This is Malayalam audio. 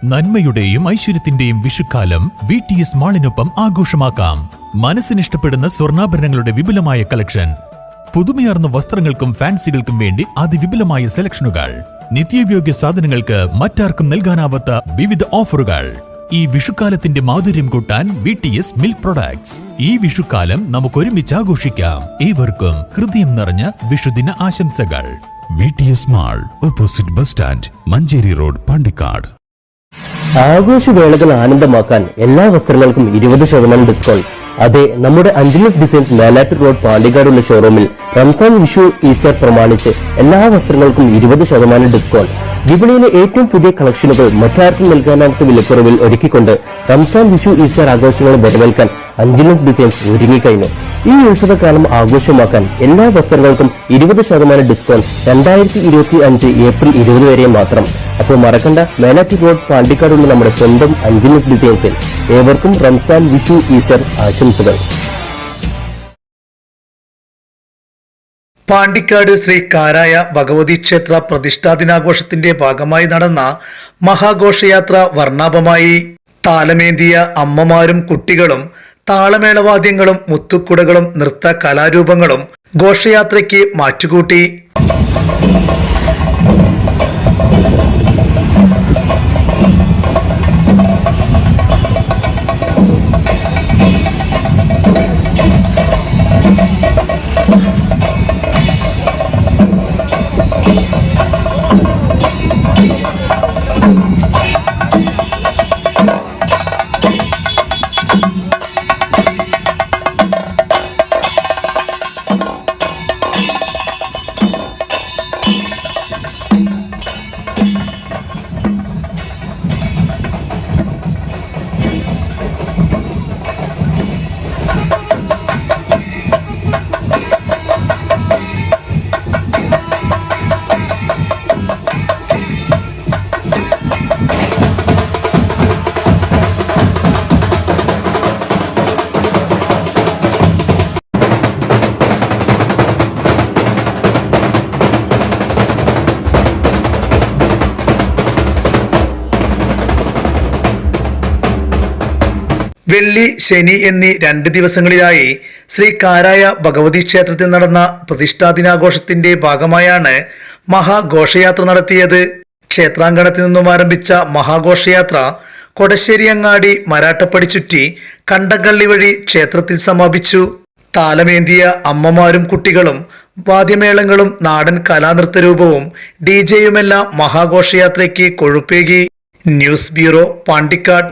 നന്മയുടെയും ഐശ്വര്യത്തിന്റെയും വിഷുക്കാലം VTS മാളിനൊപ്പം ആഘോഷമാക്കാം. മനസ്സിനിഷ്ടപ്പെടുന്ന സ്വർണ്ണാഭരണങ്ങളുടെ വിപുലമായ കളക്ഷൻ, പുതുമയാർന്ന വസ്ത്രങ്ങൾക്കും ഫാൻസികൾക്കും വേണ്ടി അതിവിപുലമായ സെലക്ഷനുകൾ, നിത്യോപയോഗ സാധനങ്ങൾക്ക് മറ്റാർക്കും നൽകാനാവാത്ത വിവിധ ഓഫറുകൾ. ഈ വിഷുക്കാലത്തിന്റെ മാധുര്യം കൂട്ടാൻ VTS മിൽക്ക് പ്രൊഡക്ട്സ്. ഈ വിഷുക്കാലം നമുക്ക് ഒരുമിച്ച് ആഘോഷിക്കാം. ഏവർക്കും ഹൃദയം നിറഞ്ഞ വിഷുദിന ആശംസകൾ. VTS mall, opposite bus stand, Manjeri road, Pandikkad. ആഘോഷവേളകൾ ആനന്ദമാക്കാൻ എല്ലാ വസ്ത്രങ്ങൾക്കും 20% ഡിസ്കൗണ്ട്. അതെ, നമ്മുടെ അഞ്ജലീസ് ഡിസൈൻസ് മേലാറ്റൂർ റോഡ് പാണ്ടിക്കാടുള്ള ഷോറൂമിൽ റംസാൻ, വിഷു, ഈസ്റ്റർ പ്രമാണിച്ച് എല്ലാ വസ്ത്രങ്ങൾക്കും 20% ഡിസ്കൗണ്ട്. വിപണിയിലെ ഏറ്റവും പുതിയ കളക്ഷനുകൾ മറ്റാർക്കും നൽകാനാകാത്ത വിലക്കുറവിൽ ഒരുക്കിക്കൊണ്ട് റംസാൻ, വിഷു, ഈസ്റ്റർ ആഘോഷങ്ങൾ വരവേൽക്കാൻ അഞ്ജലീസ് ഡിസൈൻസ് ഒരുങ്ങിക്കഴിഞ്ഞു. ഈ ഉത്സവകാലം ആഘോഷമാക്കാൻ എല്ലാ വസ്ത്രങ്ങൾക്കും 20% ഡിസ്കൗണ്ട് 2025 ഏപ്രിൽ 20 വരെ മാത്രം. അപ്പോൾ മറക്കണ്ട, മേലാറ്റൂർ റോഡ് പാണ്ടിക്കാടുള്ള നമ്മുടെ സ്വന്തം അഞ്ജലീസ് ഡിസൈൻസിൽ. ഏവർക്കും റംസാൻ, വിഷു, ഈസ്റ്റർ ആശംസകൾ. പാണ്ടിക്കാട് ശ്രീ കാരായ ഭഗവതി ക്ഷേത്ര പ്രതിഷ്ഠാ ദിനാഘോഷത്തിന്റെ ഭാഗമായി നടന്ന മഹാഘോഷയാത്ര വർണ്ണാഭമായി. താലമേന്തിയ അമ്മമാരും കുട്ടികളും താളമേളവാദ്യങ്ങളും മുത്തുക്കുടകളും നൃത്ത കലാരൂപങ്ങളും ഘോഷയാത്രയ്ക്ക് മാറ്റുകൂട്ടി. വെള്ളി, ശനി എന്നീ 2 ദിവസങ്ങളിലായി ശ്രീ കാരായ ഭഗവതി ക്ഷേത്രത്തിൽ നടന്ന പ്രതിഷ്ഠാ ദിനാഘോഷത്തിന്റെ ഭാഗമായാണ് മഹാഘോഷയാത്ര നടത്തിയത്. ക്ഷേത്രാങ്കണത്തിൽ നിന്നും ആരംഭിച്ച മഹാഘോഷയാത്ര കൊടശ്ശേരി അങ്ങാടി, മരാട്ടപ്പടി ചുറ്റി കണ്ടങ്കള്ളി വഴി ക്ഷേത്രത്തിൽ സമാപിച്ചു. താലമേന്തിയ അമ്മമാരും കുട്ടികളും വാദ്യമേളങ്ങളും നാടൻ കലാനൃത്തരൂപവും DJയുമെല്ലാം മഹാഘോഷയാത്രയ്ക്ക് കൊഴുപ്പേകി. News bureau, Pandikkad.